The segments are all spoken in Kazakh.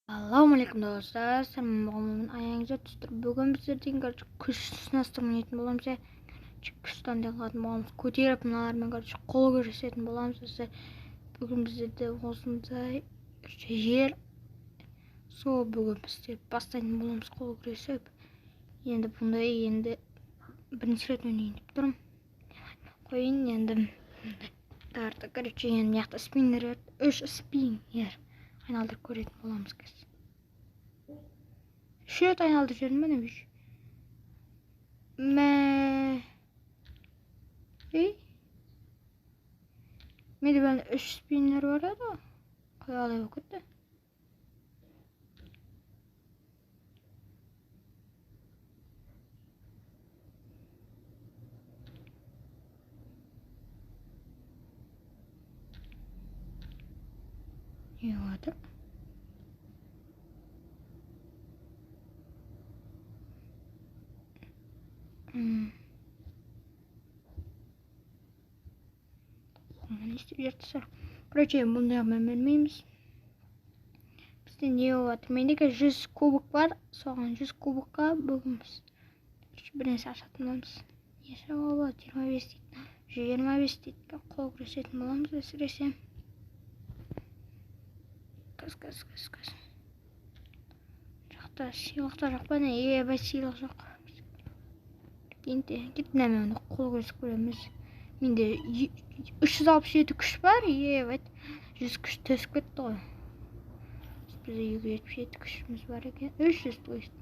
Assalamualaikum dostlar. Selamünaleyküm. Ayağınıza tuttur. Bugün bizlerden karşı kuş sınastırma niyetinde bolamız. Kuştan denqатын bolamız. Көтеріп мыналармен karşı qol көрсететін bolamız. Bugün bizde осындай жер сол бүгін біздер бастайтын боламыз qol күресіп. Енді бұндай енді бірінші рет ойнайын деп тұрмын. Қойын енді тарты короче енді мыяқта спиннер 3 спиннер айналдырып көретін боламыз қазір. Şu rет айналдырып жүрдім міне бүйші. Менде бәрінде 3 спиннер бар еді. Қалай болып кетті? Не oldu? Ne istеп жатырсыздар? Короче, бұндай жағынан бермейміз. Бізде не болады? Менде 100 кубок бар. Соған 100 кубокқа бүгін біз бір нәрсе ашатын боламыз. Не шаруа болады? 25 дейді. 125 дейді. Қол күресетін боламыз әсіресе. Қыз. Жақта сыйлықтар жоқ па не? Ебай сыйлық жоқ. Кетіп нәмен қол күресіп көреміз. Менде 367 күш бар. Evet. 100 күш төсіп кетті ғой. Бізде 277 күшіміз бар екен. 300 то есть.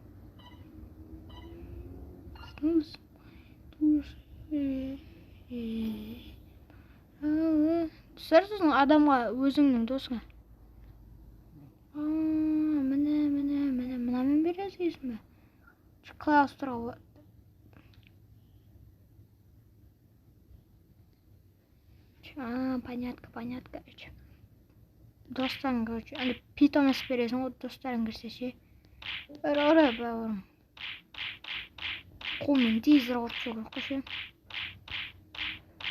Түсірсіздің адамға өзіңнің досыңа. Мынамен бересіз ме? Класс тұрау. Понятно, короче. Достарың, короче, али питомес бересің, вот достарың кірсе ше. Орай бауырым. Қолмен тезір ұртшы көріп ше.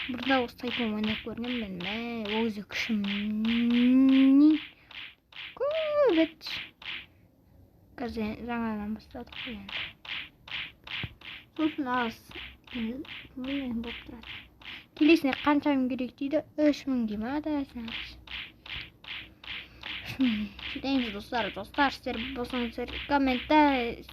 Burada ostayım oynak görген мен. Өзі күшімнен. Evet. Қазір жаңадан бастадық енді. Сосын аз. Болып тұрады. Келесіне қаншам керек дейді? 3000 дейм адасың. Сөйтейміз достар, сіздер болсаңыздар комментарий,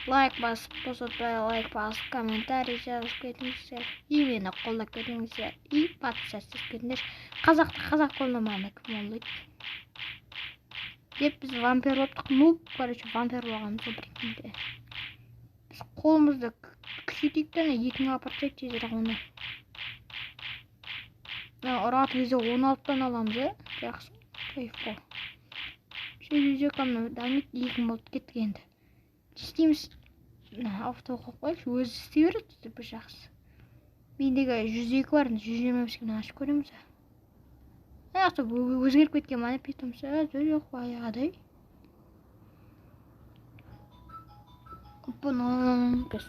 лайк басып, қосатпай лайк басып, комментарий жазып кетіңіздер. И мені қолдап кетіңіздер. И подписаться етіңіздер. Қазақ қолдамағанда кім олайды? Деп біз вампир болдық. Короче, вампир болғанымыз ол біріншінде. Біз қолымызды күшейтейік те 2 апарчайық тезірек оны. Ұрат визе 16-тан аламыз, жақсы. Кайф қол. Сөйдезе қамны дамит 2 болды кеткенді. Істейміз. Авто қоқ қойшы, өзі істей береді бір жақсы. Мендегі 102 бар, 125-кен ашып көреміз. Аяқты өзгеріп кеткен маны питомса, жоқ баяғыдай. Бұның кіз.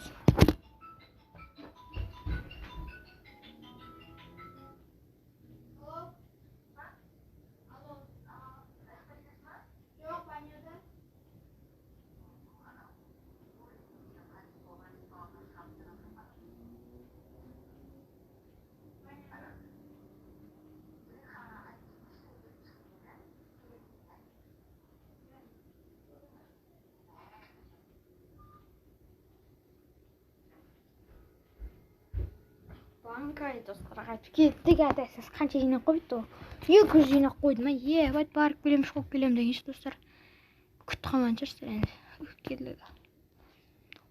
Банкай достар қайтып кеттік әдәсіз қанша жинақ қойды ол? 200 жинақ қойды ма? Бәйт барып келем, шоқ келем дегенші достар. Күтті қаман жүрсіздер енді. Келдік.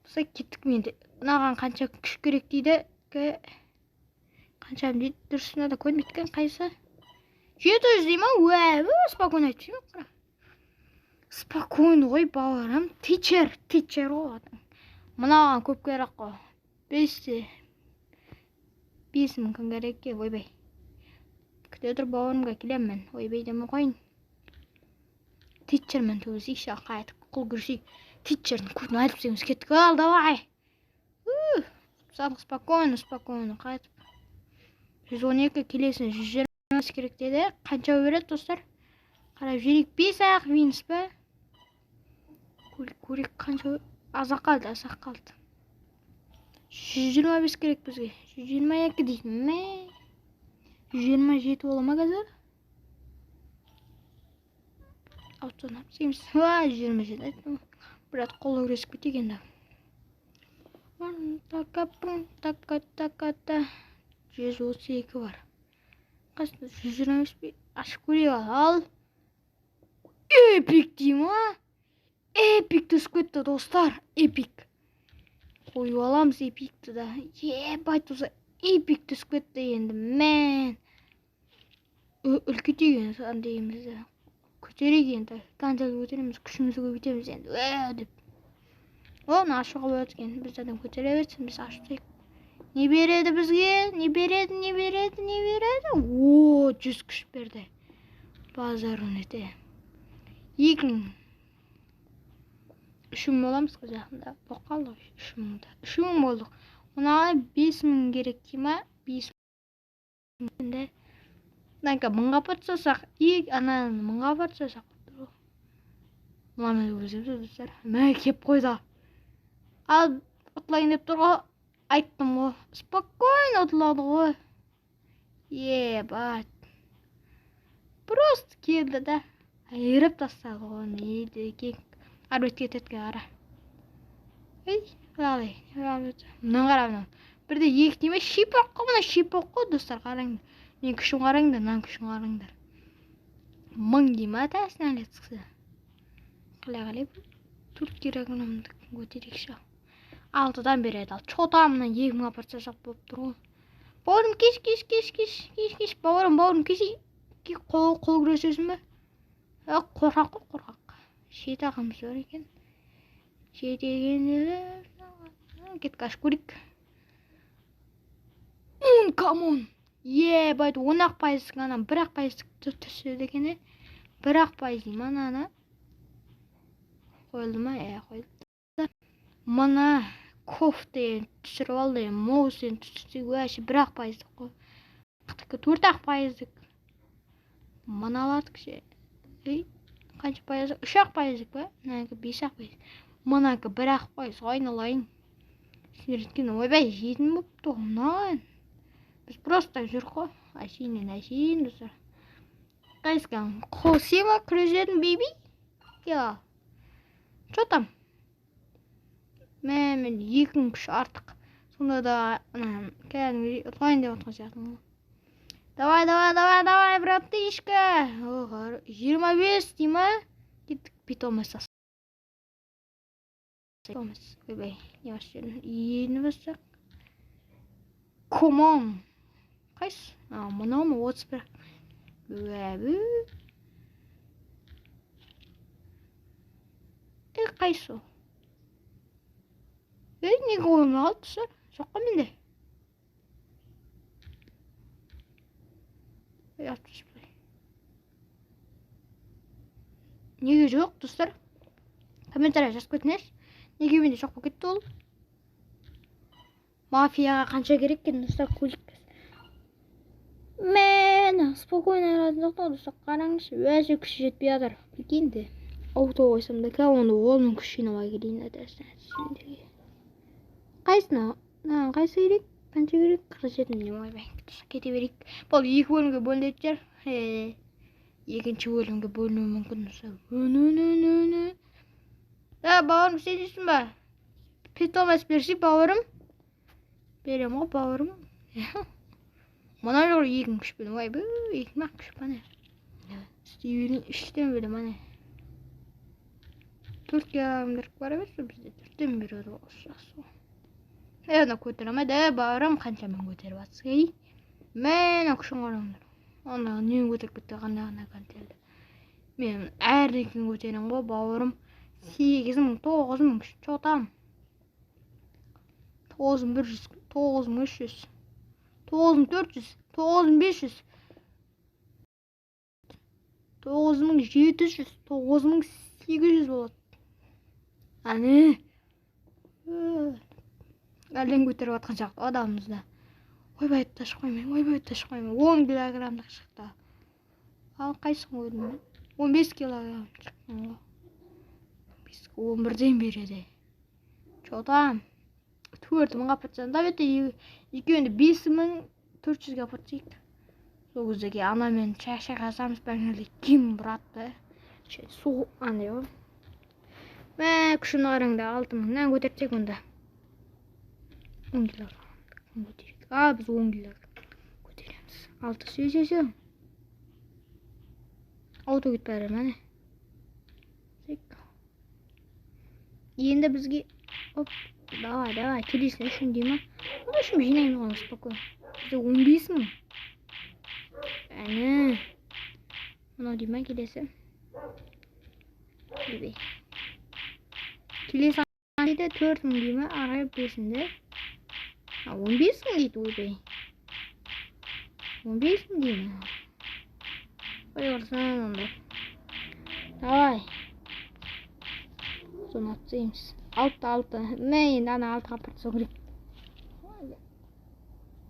Бұса кеттік менде. Наған қанша күш керек дейді. Қаншам дейді. Дұрысына да көрмейткен қайсы. 700 дей ма? Спокойно айтып жүрмін. Спокойно ғой бауырым. Тичер болады. Мынаған көп керек қой. 5000 керек ке, ойбай. Күте отыр бауырымға келем мен. Ойбай демі қойын. Тичермен төзейік ша қайтып қол көрсейік. Тичердің көтін айтып сегіз кеттік. Ал, давай. Спокойно қайтып. 112 келесін 120 керек деді. Қанша өрет достар? Қарап жүрек 5 аяқ винс па? көрейік қанша. Азақ қалды. 125 керек бізге. 122 деймін ме? 127 бола ма қазір? Аутонап дейміз. 27 айттым. Бірат қолы күресіп кетейік енді. Така-та. 132 бар. Қасында 125 ашып көрейік ал. Эпик дейм а? Эпик түсіп кетті достар. Эпик. Қойып аламыз эпикті да. Ебать осы эпик түсіп кетті енді. Мен. Үлкетейік дейміз. Көтерейік енді. Қаншалық көтереміз, күшімізді көбейтеміз енді. Деп. Оны ашуға болады екен. Біз адам көтере берсін, біз ашып. Не береді бізге? Не береді? О, 100 күш берді. Базарын ете. 2 3 боламыз жақында. Боқалды 3 болдық. Онаға 5 керек дейма? 5 000. Nanka mыңға патсасақ, ананы мыңға патсасақ. Мұнамыз өзіміз достар. Мә кеп қойда. Ал ұтлайын деп тұрға айттым ғой. Спокойно ұтлады ғой. Ебать. Просто келді да. Айырып тастады ғой. Нейді екен. Арбет кететке қара. Қалай. Мұнан қара. Бірде 2 деме шипақ қой. Мұна шипақ қой достар қараңдар. Мен күшін қараңдар, нан күшін қараңдар. 1000 дейм атасына әлетсіксі. Қалай. 4 керек ұнымды көтерекші. 6-дан береді ал. Чотамынан 2000 апарсасақ болып тұр ғой. Бауырым кеш. Бауырым кеш. Қол күресесің бе? Қорқақ. Шет ағамыз бар екен. Шет егенде. Кет қаш көрік. Камон. Ебать, 10-ақ пайыздық анам, 1-ақ пайыздық түседі екен. 1-ақ пайыз дейм ананы. Қойылды ма? Қойылды. Мына кофте түсіріп алды, моусын түсіріп өші 1-ақ пайыздық қой. 4-ақ пайыздық. Мыналардық ше. Қанша пайыздық? 3-ақ пайыздық ба? Мәңгі 5-ақ пайыздық. Мұнаңғы 1-ақ пайыз айналайын. Сендерден ойбай жейтін болып тұғынан. Біз просто жүр қой. Әшейін достар. Қайсқан? Қосева күресетін бейби? Я. Что там? Мен 2 күш артық. Сонда да кәдімгі ұтлайын деп отқан сияқтым. Давай, братишка. 25 дейма? Кеттік питомес ас. Питомес. Ойбай. Яваш жерін. Ені бассақ. Come on. Қайсы? Мұнау ма 31. Өбі. Қайсы? Неге ойымда қалды тұсыр? Соққа менде. Неге жоқ тұсыр? Комментария жазып кетіңіз. Неге менде жоқ болып кетті ол? Мафияға қанша керек екен достар көлік. Мен спокойно радиода достар қараңызшы. Өзі күші жетпей жатыр. Прикиньте. Ауто қойсам да оны 10 күш жинамай келейін атасына. Қайсына? Қайсы керек? Қанша керек? 47 ойбай. Кете берейік. Бұл 2 бөлімге бөлінеді жер. Екінші бөлімге бөлінуі мүмкін достар. Бауырым сен дейсің ба? Питомес берші бауырым. Берем ғой бауырым. Мұна жоғыр 2 күш бөлім. Ой, 2 күш бәне. Стивен 3-тен бөлім әне. 4-ке ағымдырып бара берсі бізде 4-тен береді осы жақсы. Оны көтеремеді бауырым қаншамен көтеріп атсыз. Мен күшін қараңдар. Оны нен көтеріп кетті қандай контелді. Мен әрдекін көтерем ғой бауырым. 8,000, 9,000 күш чотам. 9,100, 9,300, 9,400, 9,500, 9,700, 9,800 болады. Әне. Әлден көтеріп атқан шақты адамымызда. Ойбай таш қоймай. 10 килограмдық шықты. Ал қайсың ойдың мен? 15 килограм шықтың ғой. 15 11'den beredi. Çoğdam. 4.000 kapatacağım. Da bete 5.400 kapatacak. Сол кездегі анамен шай қасамыз бәріңізге кем бұратты. Су андай ғой. Мә, күшін қараңда 6.000-нан көтерсек онда. 10 килограмм көтерейік. Біз 10 килограмм көтереміз. 6 сөйсесең. Ауто кетіп бәрі, мәне. Енді бізге... Оп, давай, келесін үшін деймі. Оны үшін жинаймыз ғана спокойно. Бізде 15.000. Әні. Мынау деймі келесі. Келбей. Келесі дейді 4.000 деймі, арай бесінде. 15.000 дейді ойбай. 15.000 деймі. Қойғырсан онда. Давай. Соны атсаймыз. 6. Мә, енді ана 6 қапыртса керек.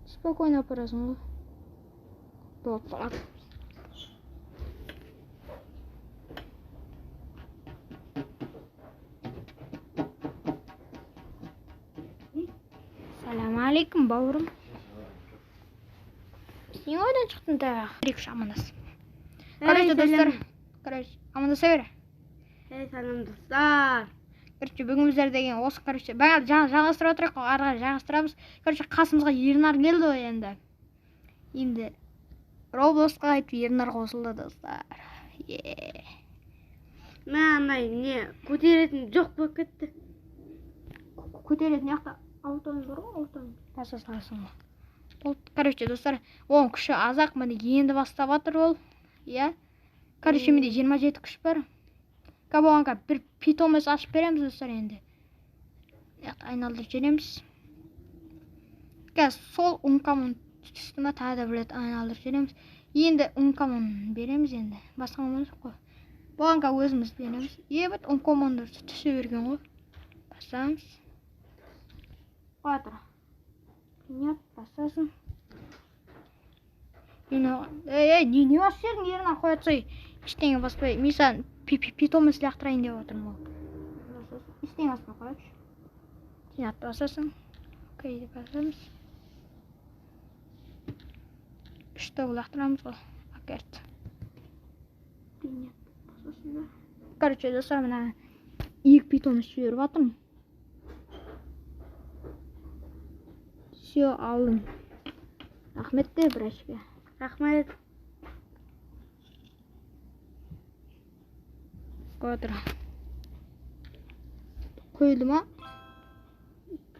Спокойно апарасың ғой. Болып қалады. Салам алейкум, бауырым. Сен ойдан шықтың тағы? Бір-екі амандас. Короче, достар. Амандаса бер. Салам достар. Короче, бүгін біздер деген осы, короче, бәңі жалғастырып отырайық қой, арғы жалғастырамыз. Короче, қасымызға Ернар келді ғой енді. Енді Роблоксқа айтып Ернар қосылды, достар. Мә, анай, не, көтеретін жоқ болып кетті. Көтеретін яқта аутомыз бар ғой, аутомыз. Баса саласың ғой. Болды, короче, достар, оның күші азақ, міне енді бастап жатыр ол. Иә. Короче, менде 27 күш бар. Кабоғанға бір питомес ашып береміз, достар, енді. Айналдырып жөнеміз. Қазір сол ұнқамын түстіме тағы да білет айналдырып жөнеміз. Енді ұнқамын береміз енді. Басқа мамыз қой. Бұғанға өзіміз береміз. Ебіт ұнқамынды түсе берген ғой. Басамыз. Қоятыр. Нет, басасын. Не бас жердің ерінен қоятсай. Ештеңе баспай. Мисан питомес лақтырайын деп отырмын ол. Ештеңе баспай қоятшы. Сен атты басасын. Көйді басамыз. Үшті лақтырамыз ғой. Акерт. Короче, достар, мына 2 питомес жіберіп атырмын. Все, алдым. Рахмет те, бірашке. Рахмет. Қоятыр. Қойылды ма?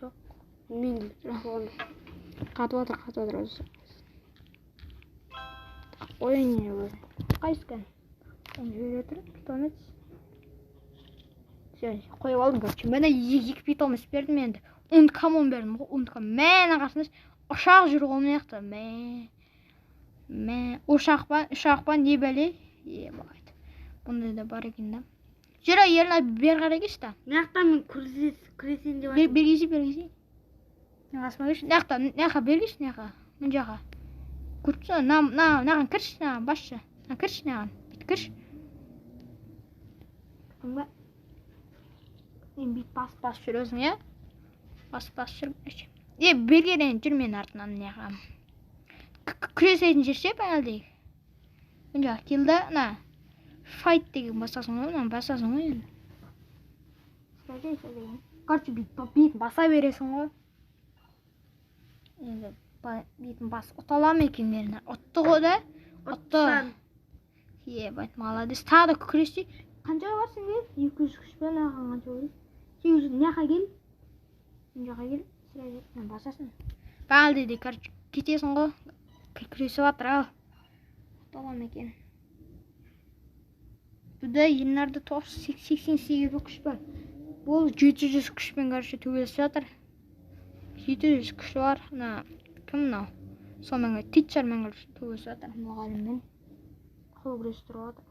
Жоқ. Мен қатып атыр өзі. Қойын не өзі. Қайсықан? Оны жөретір, питомес. Қойып алдым, көрші. Мәне 2 питомес бердім енді. Ұнткамон бердім ғой, ұнткам. Мәне қасыныз ұшақ жүр ғой мұяқты. Ұшақпан не бәле? Ебайды. Бұндай да бар екен да. Жүра еріне бер қарай кешті. Неқта мен күресен деп айтым. Бергесі. Неғасыма кешті. Неқа бергесі, неқа. Мен жақа. Күртсі, наған кірші, наған басшы. Кірші, наған. Бит кірші. Күтімгі. Мен бит бас жүр өзің, е? Бас жүр. Бергерен жүр мен артынан неға. Күресетін жерше бәңілдейік. Мен жақа келді, на. Fight деген басасың ғой, басасың ғой енді. Короче, бетін баса бересің ғой. Енді бетін бас ұталам екен меріне. Ұтты ғой да? Ұтты. Ебайт, маладес. Тағы да күресте. Қаншаға барсың кел? 200 күш бен ағын қанша көрейін. 800 неқа кел? Мен жақа кел. Мен басасың. Бәңілді де, короче, кетесің ғой. Күресі батыр ал. Ұталам екен. Бұда Ернарды 88 күш бар. Бұл 700 күшпен қаршы төбелесіп жатыр. 700 күш бар. Кім мынау? Сонымен тичермен қаршы төбелесіп жатыр. Мұғаліммен қол күресіп тұрып жатыр.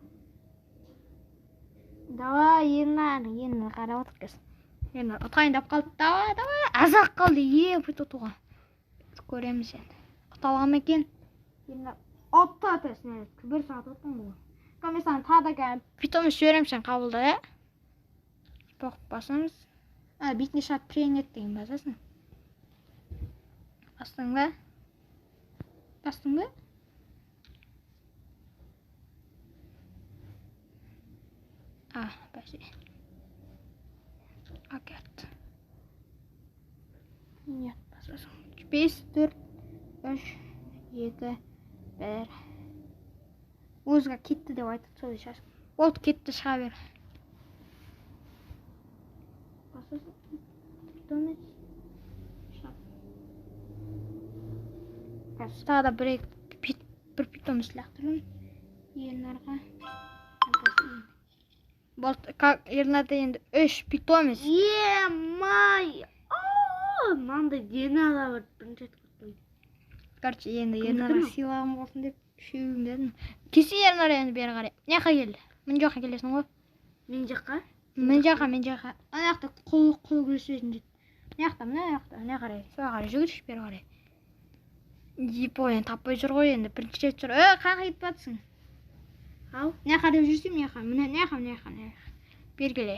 Давай, Ернар қарап отыр кез. Ернар ұтайындап қалды. Давай. Азақ қалды. Ебіт ұтуға. Көреміз енді. Ұталған екен. Ернар отты атасың. Бір сағат ұттың бұл. Мен саған тағы да питомес жіберем, сен қабылда, е? Тоқып басамыз. Бетіне шығады привет деген басасың. Бастың ба? Бәсе. Акет. Нет, басасың. 5, 4, 3, 2, 1. Өзіға кетті деп айтып солай шашып. Болды, кетті, шыға бер. Басасың. Питомец. Шап. Тағы да бір питомец лақтырын. Ернарға. Болды, ернарда енді 3 питомец. Е-май! Мынандай дені ала бір бірінші айтып. Короче, енді ернарға сыйлағым болсын деп шеуім дедім. Кесе ернара енді бері қарай. Мына жаққа кел. Мына жаққа келесің ғой. Мен жаққа? Мен жаққа. Ана жақта қол күресесің дейді. Мына қарай. Соға қарай жүгірші бері қарай. Енді таппай жүр ғой енді. Бірінші рет жүр. Қайға кетіп жатсың? Ау? Мына қарай жүрсем, мына жаққа. Бері келе.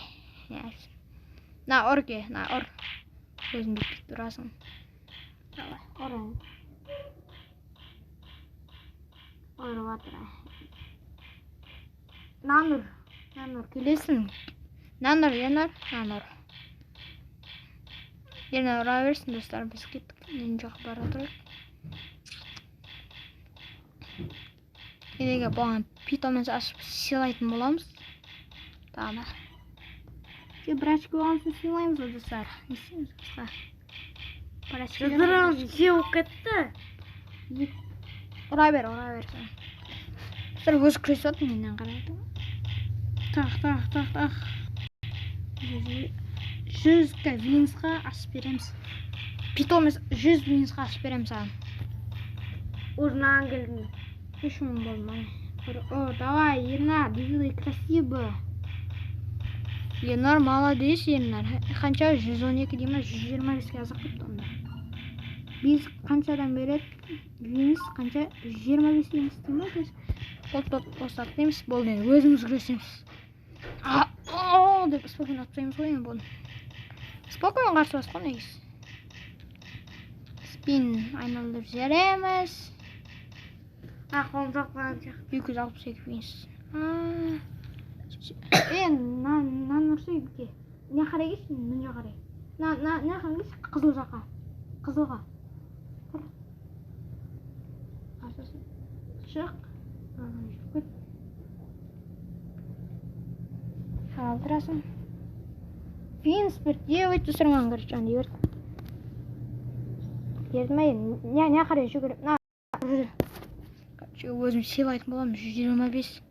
На ұрге, ұр. Өзің бетпек тұрасың. Ұрын. Ұрып атыра. Нанұр келесің. Нанұр. Ернар ұра берсін, достар, біз кеттік. Мен жоқ бара тұрайық. Едеге болған питомец ашып сыйлайтын боламыз. Тағы да. Брачка болған соң сыйлаймыз ғой, достар. Не істейміз, достар? Жадырам, жеу кетті. Ұра берсін. Достар, өзі күресіп отыр, менен қарайды. Тақ. 100 винсқа ашып береміз. Питомец 100 винсқа ашып береміз саған. Орнаған келдің. 3000 болмай. Давай, Ернар, делай красиво. Ернар, молодец, Ернар. Қанша 112 дейма, 125-ке азық кетті онда. Біз қаншадан береді? Винс қанша? 125 винс дейма, біз қостап дейміз. Болды енді, өзіміз күресеміз. Деп спокойно атпаймыз ғой енді болды. Спокойно қарсы басқа негіз. Спин айналдырып жібереміз. Қолым жоқпаған сияқты. 262 винс. Нан ұрсай біке. Не қарай кешін? Мына қарай. Не қарай кеш? Қызыл жаққа. Қызылға. Қарсасын. Шық. Көт. Алдырасың. Винс бір девайт түсірман көрші дей берді. Ердің ма енді? Не қарай жүгіріп. Өзім сыйлайтын боламын, 125.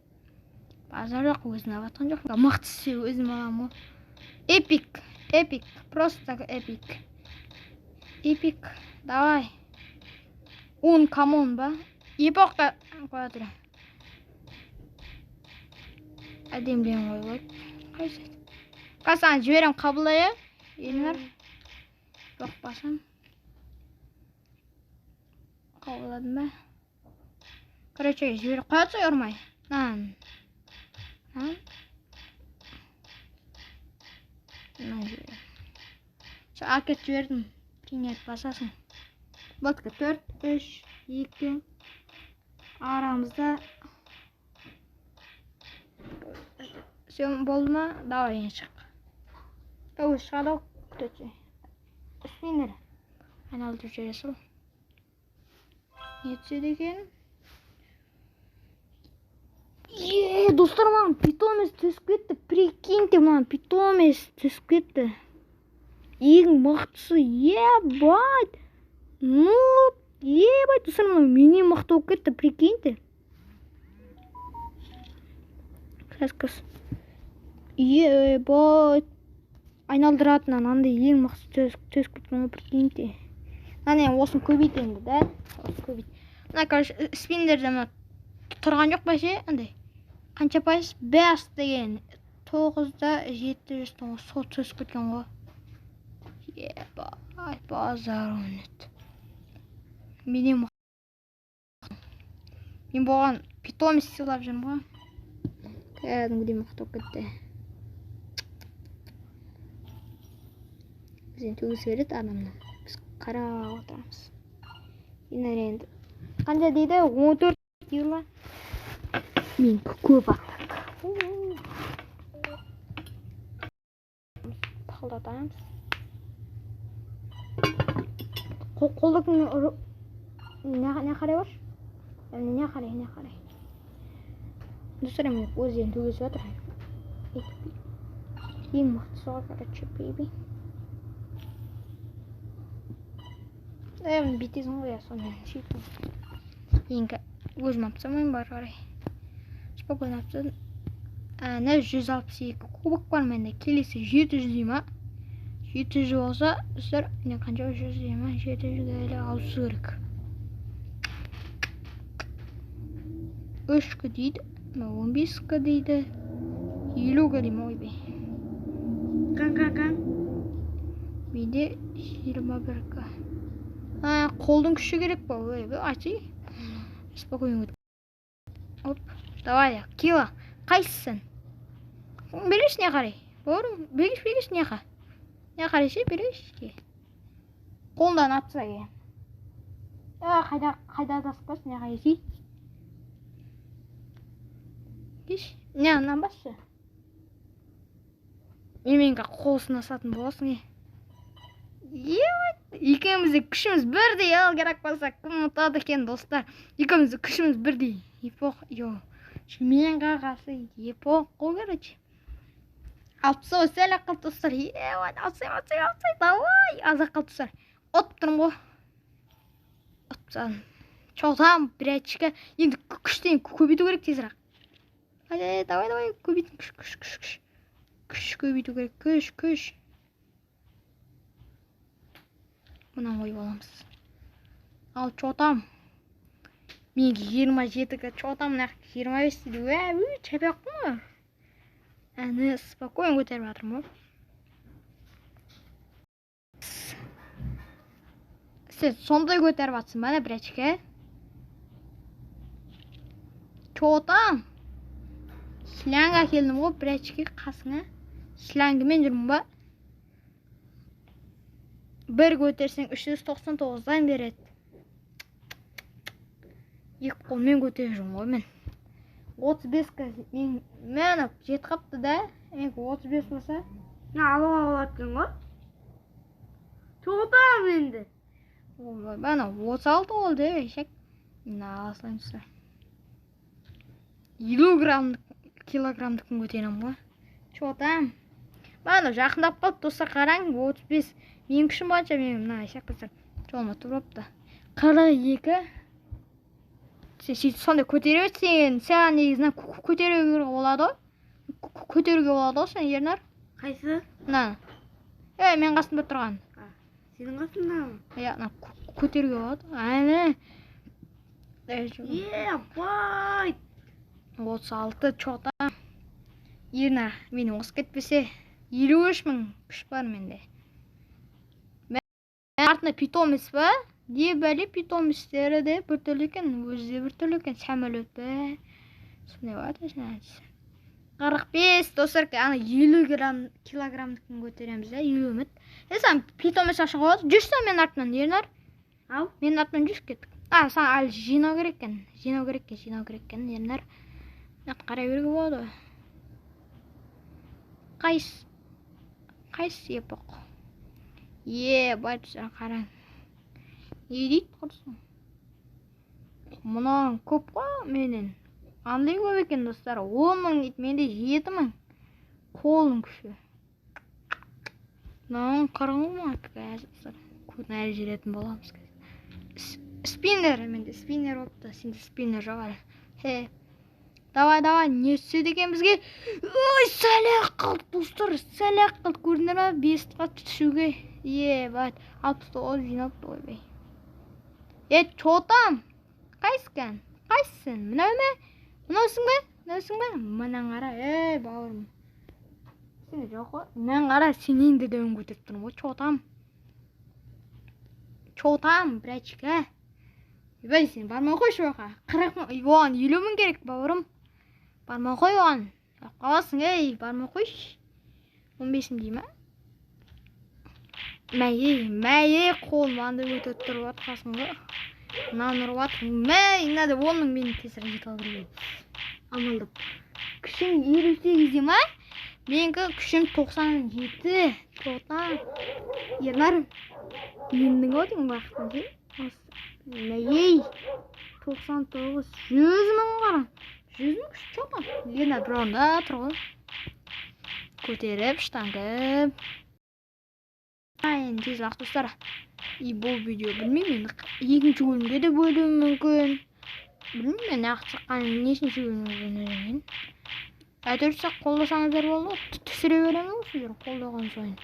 Базар жоқ, өзін алатқан жоқ. Мақтысы өзім аламын ғой. Эпик. Просто эпик. Давай. Камон ба? Епоқта қоя тұра. Әдемлен қойылайды. Қайсы? Қасан жіберем қабылай, Ернар. Жоқ басам. Қабыладым ба? Короче, жіберіп қоятса ұрмай. Нан жіберем. Акет жібердім. Принять басасың. Ботка 4, 3, 2. Арамызда. Сен болды ма? Давай ең шық. Өз шығады ау. Күтетші. Спиннер. Айналдырып жібересі ол. Нетсе деген. Достар, маған питомец түсіп кетті. Прикиньте, маған питомец түсіп кетті. Ең мақтысы, ебать. Ебать, достар, маған менен мақты болып кетті. Прикиньте. Қас. Ебать. Айналдыратынан андай ең мақсы түсіп кеткен, прикиньте. Осын көбейт енді, да? Осын көбейт. Короче, спиндерді тұрған жоқ ба ше? Қанша пайыз? 5 деген 9-да 700 сол түсіп кеткен ғой. Ебай, базар ойнет. Мен болған питомец сыйлап жүрмін ғой. Кәдімгідей мақтап кетті. Бізден төгіс береді адамнан. Біз қарап отырамыз. Енді қанша дейді? 14 дейді. Мен көп аттық. Тақылдатамыз. Қолдың не қарай бар? Не қарай? Достар, мен өзден төгесі отыр. Ең мықты соға, короче, бейби. Бүйтесің ғой, сонымен сөйтіп. Енді өзім апсамайым бар қарай. Спокойно апсадым. 162 кубок бар менде. Келесі 700 дейма. 700 болса, достар, не қанша 100 дейма? 700-ге ауысу керек. 3-кі дейді, 15-кі дейді, 50-кі дейм ойбай. Қан. Менде 21-кі. Қолдың күші керек па? Ойбай, айтшы. Спокойно өтіп. Оп, давай, кила. Қайсысын? Береш не қарай? Бауырым, береш не қа? Не қарайшы, береш ке? Қолдан атса ке. Қайда адасып не қарайшы? Кеш, не анан басшы? Менің қолысын асатын боласың, Екеумізде күшіміз бірдей, керек болса, кім ұтады екен, достар. Екеумізде күшіміз бірдей. Мен қағасы, қол короче. Алпсы сәл ақыл достар. Алсай, давай. Азақ қыл достар. Отып тұрым ғой. Отпсадым. Çoğtam bir açık. Енді күштен көбейту керек тезірек. Давай, көбейтін күш. Күш көбейту керек, күш. Мұнан қойып аламыз. Ал çoğtam. Менге 27-ге çoğtam 25 дейді. Чапақ қой. Әні спокойно көтеріп жатырмын ғой. Сен сондай көтеріп жатсың ба, бір очке? Çoğtam. Silanga келдім ғой, бір очке қасыңа. Silangымен жүрмін ба? Бір көтерсең 399-дан береді. Екі қолмен көтеріп жүрмін ғой мен. 35-ке мен жет қапты да. 35 болса. Алуға болатын ғой. Çoğtam енді. Bana 36 oldu eşek. Nasıl işte. 50 kilogramlık көтерем ғой. Çoğtam. Bana жақындап қалып достар қараң 35. Менің күшім бойынша мен мына эшек қыздар жолыма тұрыпты. 42. Сен сондай көтере берсең, саған негізінен көтеруге болады ғой. Сен Ернар. Қайсы? Мына. Мен қасымда тұрған. Сенің қасында? Көтеруге болады. Әне. Бай. 36 çoğtam. Ернар, менің осы кетпесе 53 мың күш бар менде. Мен артында питомец ба? Не бәле питомецтері де бір түрлі екен, өзі бір түрлі екен, самолет бе? Сондай бар да, 45 достар, ана 50 килограмдыкін көтереміз да, 50 үміт. Сен питомец ашық болады, жүрсің мен артынан, Ернар? Ау? Мен артынан жүріп кеттік. Сен әлі жинау керек екен, Ернар. Қарай беруге болады. Қайсы епоқ. Бай тұсар қараң. Не дейді құрсын? Мұнан көп қой менен. Андай көп екен достар. 10 мың дейді, менде 7 мың. Қолың күші. Мұнан қарың ма? Көтін әлі жеретін боламыз. Спиннер, менде спиннер опты. Сенде спиннер жоғары. Давай, не сөйді екен бізге? Сәлек қалды достар, сәлек қалды. Көрдіңдер ма? 5-қа түшуге. Бәт, 69 жинапты ойбай. Çoğtam. Қайсың? Мұнау ме? Мұнаусың ба? Мұнан қара, бауырым. Сені жоқ қой. Мұнан қара, сен енді дөң көтіп тұрмын ғой, çoğtam. Çoğtam, бір очка. Бәй, сен бармай қойшы оға. 40 мың, оған 50 мың керек, бауырым. Бармай қой оған. Қаласың, бармай қойшы. 15 мың дейм, Мәй, қолманды өтіп тұрып атқасынғы. Мынаны ұрып атқың. Мәй, мынада оның мені тесір жет алдырып. Амалдып. Күшім 58 ма? Менгі күшім 97. Тоқтан. Ернар. Ендің өтің бақтан сен. Мәй, 99. 100 мың қара. 100 мың күш чоқта. Ернар бір орында тұрғы. Көтеріп, штангып. Енді тез ақ достар. Бұл видео білмеймін. Екінші бөлімге де бөлуім мүмкін. Білмеймін, мен ақ шыққан нешінші бөлімге. Әйтеуір қолдасаңыздар болды. Түсіре беремін сіздер қолдаған сайын.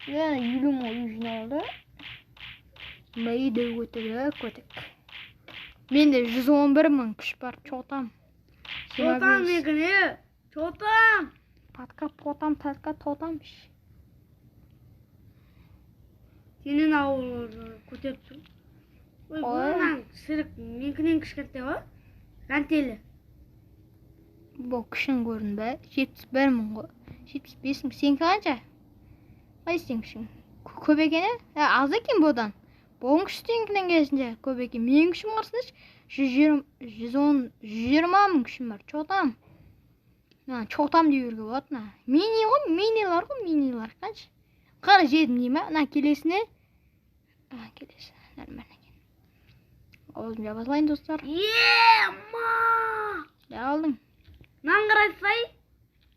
Елім ой жиналды. Мәйді көтік. Менде 111 мың күш бар. Чотам. Чотам мекіне. Чотам. Татқа тотам. Сенің ауыл көтеріп тұр. Бұнан сырық менкінен кішкентай ғой. Кантелі. Бұл күшін көрін бә. 71 мың ғой. 75 мың. Сен қанша? Қай сен күшін? Көп екені? Аз екен бұдан. Бұғын күштенкінен келесінде көп екен. Мен күшім қарсыныш 120 мың күшім бар. Чотам. Чотам дейберге болады. Мини ғой, минилар ғой, минилар. Қанша? Қара жетім дейм ба? Келесіне. Келесі. Нормально екен. Оғызым жабасылайын достар. Ма! Алдың. Наңғырасай?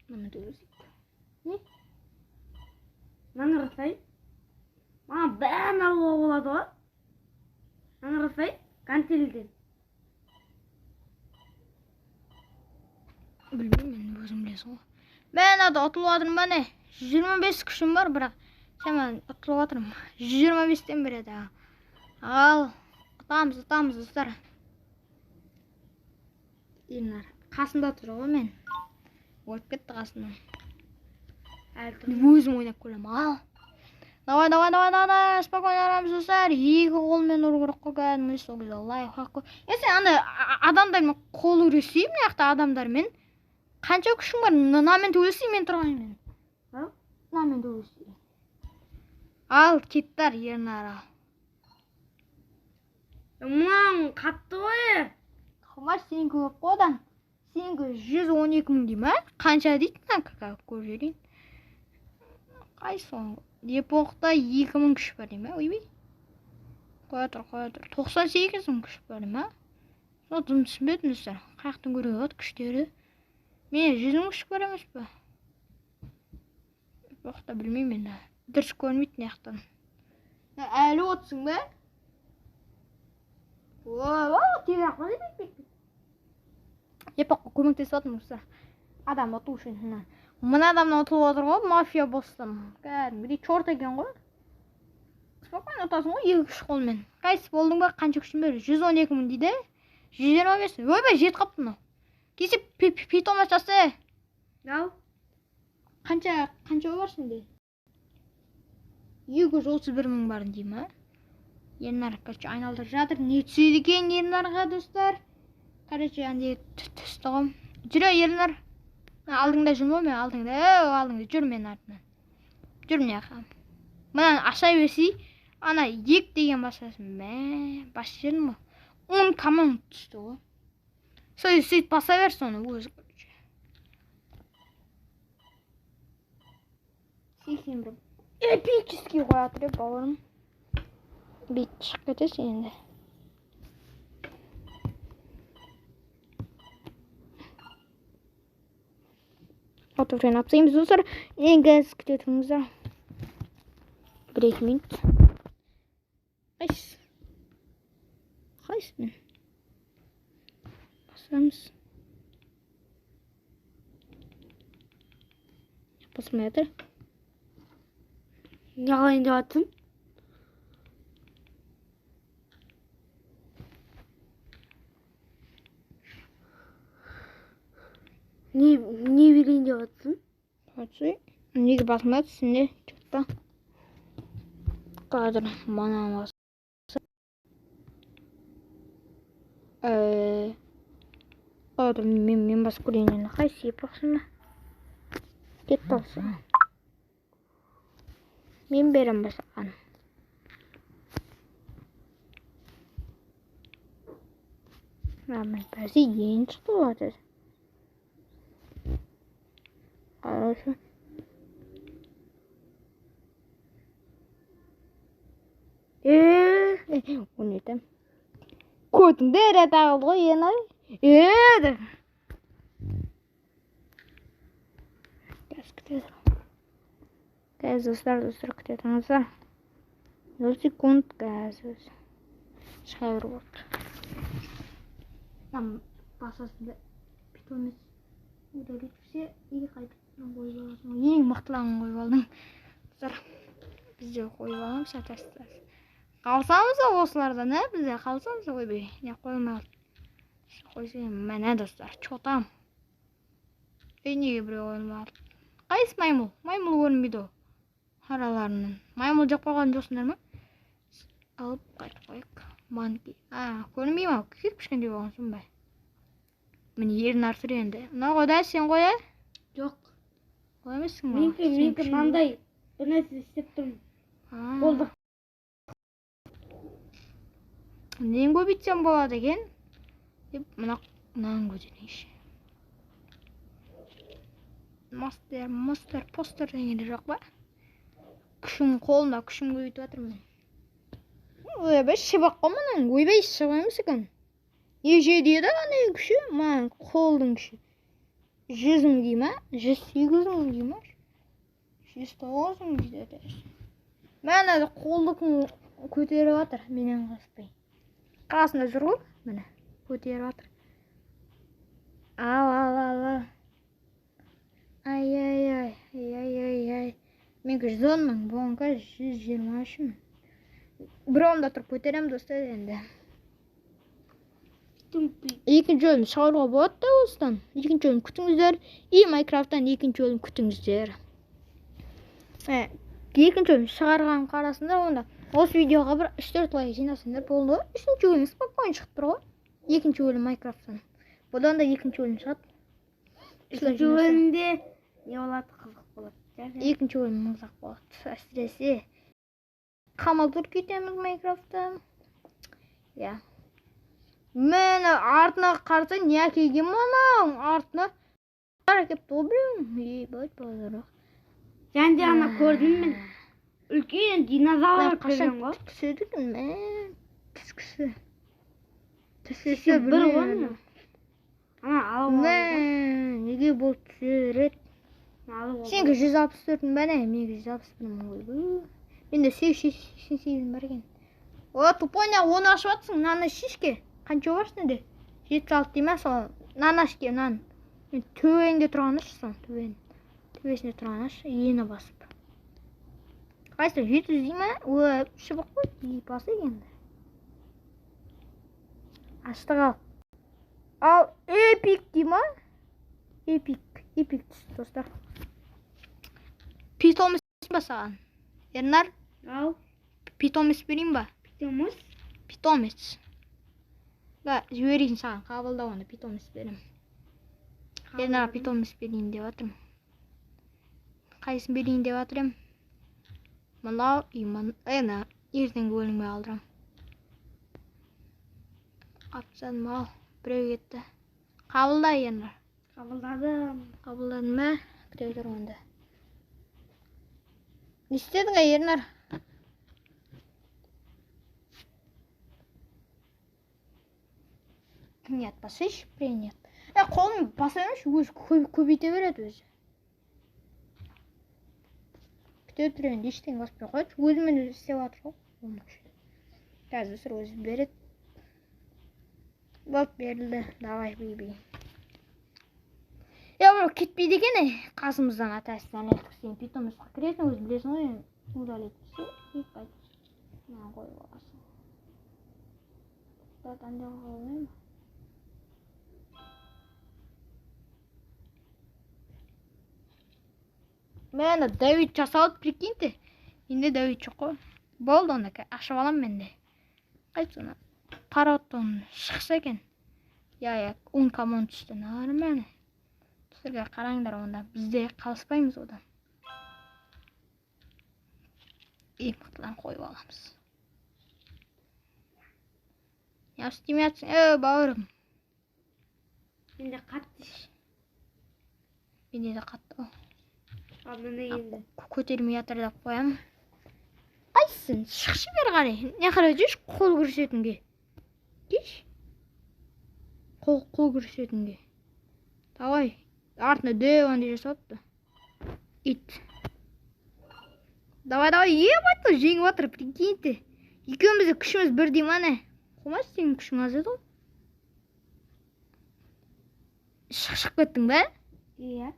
Мына төбесік. Наңғырасай? Маған бәрін алуға болады ғой. Наңғырасай? Кантелден. Білмеймін, өзім білесің ғой. Мен ады ұтылып атырым ба не? 125 күшім бар, бірақ сен мен ұтылып атырым. 125-тен береді. Ал, ұтамыз достар. Ернар, қасымда тұр ғой мен. Өліп кетті қасымдан. Өзім ойнап көрем. Ал. Давай. Спокойно арамыз достар. Екі қолмен ұру керек қой. Кәдімгі сол кезде лайфхак қой. Сен андай адамдармен қол үресейм, мынақты адамдармен. Қанша күшің бар? Намен төлесей мен тұрғанмен. Намен төлесей. Ал, кеттар Ернар ал. Мұның қатты ғой. Қымаш сен көп қодан. Сен 112 мың дейм, қанша дейді? Көріп жерейін. Қай соңғы? Депоқта 2 мың күш бар дейм, ойбей? Қоя тұр. 98 мың күш бар дейм, Сол дым түсінбедім достар. Қаяқтың көріп өт күштері. Мен 100 мың күш бар емес пе? Депоқта білмеймін енді. Дұрыс көрмейтін яқтан. Әлі отсың ба? Тегі ақпа дейді. Депоққа көмектесіп атым достар. Адам оту үшін. Мына адамнан ұтылып отыр ғой, мафия бостан. Кәдімгідей чорт екен ғой. Спокойно ұтасың ғой, 2 күш қолмен. Қайсы болдың ба, қанша күшін бері? 112 мың дейді. 125. Ойбай, жет қаптың ол. Кесе питомас жасы. Ал. Қанша бар сенде? 231 мың барын дейм, Ернар, короче, айналдырып жатыр. Не түседі екен Ернарға, достар? Короче, әнде түсті ғой. Жүре, Ернар. Алдыңда жүрмі мен? Алдыңда жүр мен артынан. Жүр не ақам. Мұнан аша берсей, ана ек деген басасын. Басы жердің ба? 10 команд түсті ғой. Сөйт баса бер соны өзі. 81. Эпический қоятыр бауырым. Бет шығып кетесің енді. Autofreni atayım dostlar. En gaz kütüğümüzde. 1-2 minut. Kaç mı? Basarız. Basmayadır. Yalayın da atın. Ne bileyim de atsın? Atsı. Неге басмады сенде? Чотта. Қазір мана басы. Мен басып көрейін енді. Қай сеп бақсына? Кетті алсын. Men berem başlagan. Ramen persi yeni çıktı zaten. Arkadaşlar. O neydi? Koydum dere dağıldı yine. De. Gaz dostlar kütüyorsanızlar. 0 sekund gaz. Şahır oldu. Tam basasında pitoniz. Udah şey iyi kayıttan koyup aldım. Yeni mıhtılan koyup aldım. Dostlar biz de koyup alalım şatasız. Kalsamız da oslarda ne bize kalsamız da koy be. Ne koyma. Koysayım mene dostlar çotam. Niye bir oyun Qaysi maymul? Maymul görünmeydi o. Haralarının. Maymul жақпаған жоқсыңдар ма? Алып қайтып қояйық. Манки. Көрінбей ма? Кетіп кішкентай болған соң ба? Міне ерін артыр енді. Мына қойда сен қоя? Жоқ. Қоя емессің ба? Менікі мынандай бір нәрсе істеп тұрмын. Болды. Нені көбейтсем болады екен? Деп мынаны көтерейінші. Мастер, постер дегенде жоқ па? Күшім қолымда күшім көбейтіп жатырмын. Ойбай шыбақ қойманың ойбай шыбақ емес екен. Еже дейді ана күші, маған қолдың күші. 100 мың дей ма? 108 мың дей ма? 109 мың дейді. Мен әлі қолдың көтеріп жатыр, менен қаспай. Қасында жүр ғой, міне көтеріп жатыр. Ал. Ай. Мен 110 мың, бұғанға 123 мың. Bir onda тұрып көтерем достар енді. Екінші бөлім шығаруға болады да осыдан. Екінші бөлім күтіңіздер. Майнкрафттан екінші бөлім күтіңіздер. Екінші бөлім шығарған қарасында онда осы видеоға бір 3-4 лайк жинасыңдар болды. Үшінші бөлім спокойно шығып тұр ғой. Екінші бөлім Майнкрафттан. Бұдан да екінші бөлім шығады. Үшінші бөлімде не болады, қызық болады. Екінші бөлім мызақ болады. Әсіресе қамал тұр кетеміз Майнкрафттан. Я. Мен артына қарса не әкелген мұның? Артына әкеп тобырым. Бөт болдырық. Және де ана көрдім мен. Үлкен динозавр көрген ғой. Түседік мен. Түскісі. Түсесі бір ғой ма? Алып мен неге бұл түсерет? Сенгі 164 бәне, менге 161 мың ғой. Менде 88 бар екен. О, тупоня, оны ашып атсың, наны шишке. Қанша башын де? 76 деймін, сол нан ашке, нан. Төбенде тұрған аш, сол төбесінде тұрған аш, ені басып. Қайсы 700 деймін, о, шыбық қой, басы екенді. Аштық ал. Ал, эпик деймін? Эпик түсті достар. Питомис ба саған? Ернар? Ал. Питомис берейін ба? Питомис. Ба, жіберейін саған, қабылда оны питомис берем. Ернар питомис берейін деп атырым. Қайсын берейін деп атырым? Мынау, ертең бөліңме алдырам. Атсадым ал, біреу кетті. Қабылда Ернар. Қабылдадым ма? Біреу тұр онда. Не істедің ға Ернар? Нет, басыш, принят. Қолым басаймыш, өзі көбейте береді өзі. Күте түрен ештен баспай қойды. Өзімен өзі істеп атыр ғой. Қазір сұр өзі береді. Болып берілді. Давай, бейбей. Бұл кетпейді екен, қасымыздан атасынан әлтік сен питомысқа кіресің, өзі білесің ғой, удалет все, и қайтып. Маған қойып аласың. Датан деп қалмай ма? Мен Давид жасалып прикиньте. Енді Давид жоқ қой. Болды оныкі, ашып алам менде. Қайт соны. Параттан шықса екен. Я, 10 команд түсті. Нормально. Сіздерге қараңдар онда. Бізде қалыспаймыз одан. Ең мықтыларын қойып аламыз. Не істемей жатсың, бауырым? Менде қатты. Менде де қатты. Ал міне енді. Көтермей жатыр деп қоямын. Қайсың? Шықшы бері қарай. Не қарай жүрші қол көрсетінге. Кеш. Қол көрсетінге. Давай. Артына дөйгенде жасапты. Ит. Давай, ебать, жеңіп отыр, прикиньте. Екеумізде күшіміз бірдей ма не? Қомас, сенің күшің аз еді ғой. Шығып кеттің бе? Иә.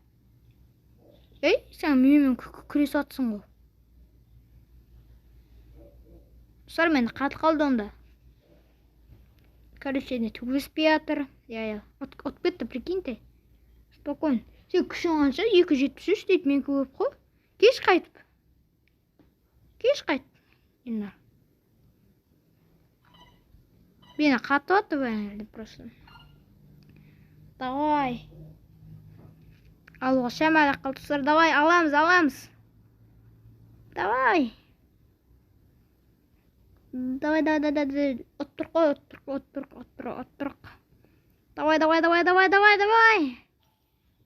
Сен менімен күрес атсың ғой. Сар мені қатыл қалды онда. Короче, не түгіспей жатыр. От кетті, прикиньте. Спокойно. Сен күшің қанша? 273 дейді, мен көп қой. Кеш қайт. Енді. Мені қатып атты бәрі просто. Давай. Алуға шамалы қалтысыр. Давай, аламыз. Давай. Оттырқ. Давай.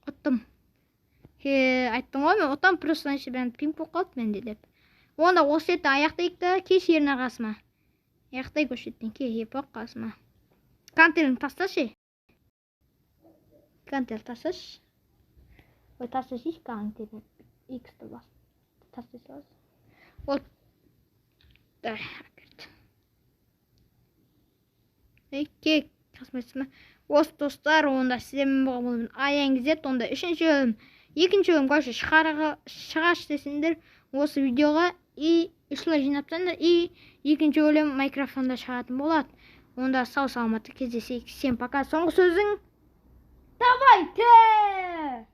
Оттым. Айттым ғой, мен оттам просто бәрін пинг болып қалды менде деп. Онда осы еттен аяқтайықты, кеш еріне қасыма. Аяқтай көшеттен епоқ қасыма. Контейнерін тасташы. Контейнер тасташы. Ой, тасташы контейнер. X-ті бас. Тасташы бас. Вот. Да, әкірді. Кек, қасмайсыма. Осы достар, онда сіздермен болған аяңызет, онда үшінші өлім, екінші өлім қойшы шығаш десіңдер осы видеоға үшлай жинаптандар, екінші өлім микрофонда шығатын болады. Онда сау саламатты кездесейік. Всем пока. Соңғы сөзің? Давайте!